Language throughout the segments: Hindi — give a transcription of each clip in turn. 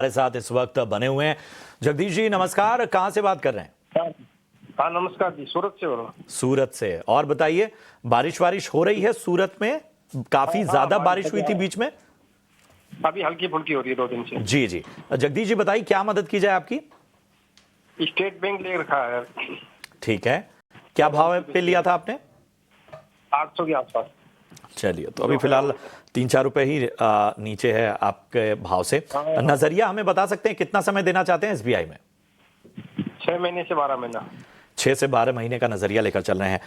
हमारे साथ इस वक्त बने हुए हैं। जगदीश जी नमस्कार, कहाँ से बात कर रहे हैं? हाँ नमस्कार जी, सूरत से हो रहा हूँ। सूरत से। और बताइए, बारिश हो रही है सूरत में? काफी ज्यादा बारिश हुई थी बीच में? अभी हल्की फुल्की हो रही है 2 दिन से। जी जी, जगदीश जी बताइए क्या मदद की जाए आपकी? स्टेट बैंक ले रखा है। ठीक है, क्या भाव पे लिया था आपने? 800 के आसपास। चलिए, तो अभी फिलहाल 3-4 रुपए ही नीचे है आपके भाव से। नजरिया हमें बता सकते हैं कितना समय देना चाहते हैं एसबीआई में? 6 महीने से 12 महीना। 6 से 12 महीने का नजरिया लेकर चल रहे हैं।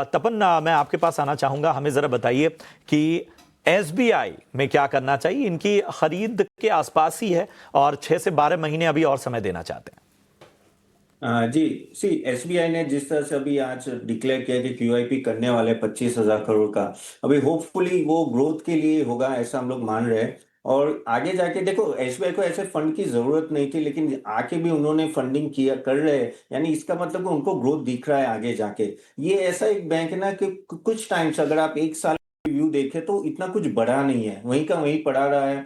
तपन, मैं आपके पास आना चाहूंगा। हमें जरा बताइए कि एसबीआई में क्या करना चाहिए? इनकी खरीद के आसपास ही है और 6 से 12 महीने अभी और समय देना चाहते हैं। जी सी एसबीआई ने जिस तरह से अभी आज डिक्लेयर किया कि क्यूआईपी करने वाले 25,000 करोड़ का, अभी होपफुली वो ग्रोथ के लिए होगा ऐसा हम लोग मान रहे हैं। और आगे जाके देखो, एसबीआई को ऐसे फंड की जरूरत नहीं थी, लेकिन आके भी उन्होंने फंडिंग किया कर रहे हैं, यानी इसका मतलब कि उनको ग्रोथ दिख रहा है आगे जाके। ये ऐसा एक बैंक है ना कि कुछ टाइम से अगर आप एक साल व्यू देखें तो इतना कुछ बढ़ा नहीं है, वहीं का वहीं पड़ा रहा है।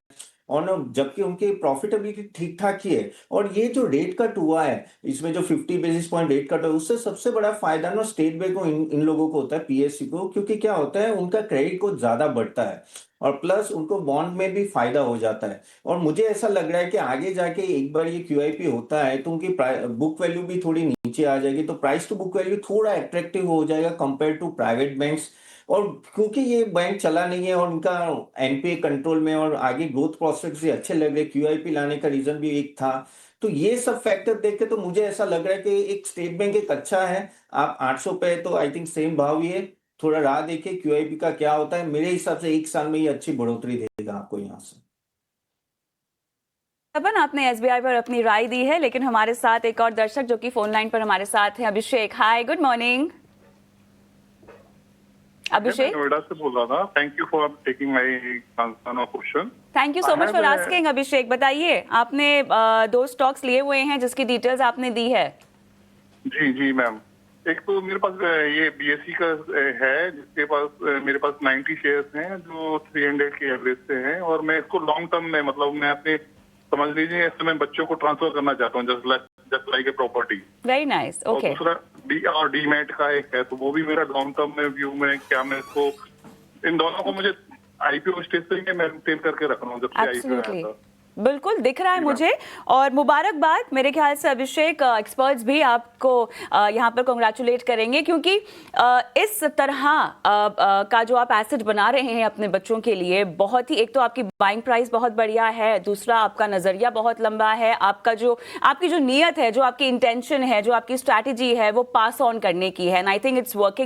और ना, जबकि उनकी प्रॉफिटेबिलिटी ठीक ठाक ही है। और ये जो रेट कट हुआ है, इसमें जो 50 बेसिस पॉइंट रेट कट है, उससे सबसे बड़ा फायदा ना स्टेट बैंक को, इन लोगों को होता है, पीएससी को। क्योंकि क्या होता है, उनका क्रेडिट को ज्यादा बढ़ता है और प्लस उनको बॉन्ड में भी फायदा हो जाता है। और मुझे ऐसा लग रहा है कि आगे जाके एक बार ये क्यूआईपी होता है तो उनकी बुक वैल्यू भी थोड़ी नीचे आ जाएगी, तो प्राइस टू बुक वैल्यू थोड़ा अट्रैक्टिव हो जाएगा कंपेयर टू प्राइवेट बैंक्स। और क्योंकि ये बैंक चला नहीं है और उनका एनपीए कंट्रोल में और आगे ग्रोथ प्रोस्पेक्ट्स भी अच्छे लग रहे, क्यूआईपी लाने का रीजन भी एक था। तो ये सब फैक्टर देख के तो मुझे ऐसा लग रहा है कि एक स्टेट बैंक एक अच्छा है। आप 800 पे तो आई थिंक सेम भाव ही है। थोड़ा राह देखिए क्यूआईपी का क्या होता है, मेरे हिसाब से एक साल में ये अच्छी बढ़ोतरी देगा आपको यहाँ से। तपन, आपने एसबीआई पर अपनी राय दी है, लेकिन हमारे साथ एक और दर्शक जो कि फोन लाइन पर हमारे साथ हैं, Abhishek. Hi, good morning Abhishek. Noida से बोल रहा था। Thank you for taking my question. Thank you so much for asking. Abhishek बताइए, आपने 2 स्टॉक्स लिए हुए हैं जिसकी डिटेल्स आपने दी है। जी जी मैम, एक तो मेरे पास ये बीएसई का है, जिसके पास मेरे पास 90 शेयर्स हैं जो 300 के एवरेज से हैं, और मैं इसको लॉन्ग टर्म में, मतलब मैं अपने, समझ लीजिए इस समय बच्चों को ट्रांसफर करना चाहता हूँ, just like a property. Very nice, okay. और दूसरा डीमैट का एक है, तो वो भी मेरा लॉन्ग टर्म में व्यू में, क्या मैं इसको, इन दोनों को मुझे आईपीओ स्टेज से ही मेंटेन करके रख रहा हूँ जब से आईपीओ आया था। बिल्कुल दिख रहा है मुझे, और मुबारकबाद। मेरे ख्याल से अभिषेक, एक्सपर्ट्स भी आपको यहाँ पर कांग्रेचुलेट करेंगे, क्योंकि इस तरह का जो आप एसेट बना रहे हैं अपने बच्चों के लिए, बहुत ही, एक तो आपकी बाइंग प्राइस बहुत बढ़िया है, दूसरा आपका नजरिया बहुत लंबा है, आपकी जो नीयत है, जो आपकी इंटेंशन है, जो आपकी स्ट्रैटेजी है, वो पास ऑन करने की है, and I think it's working.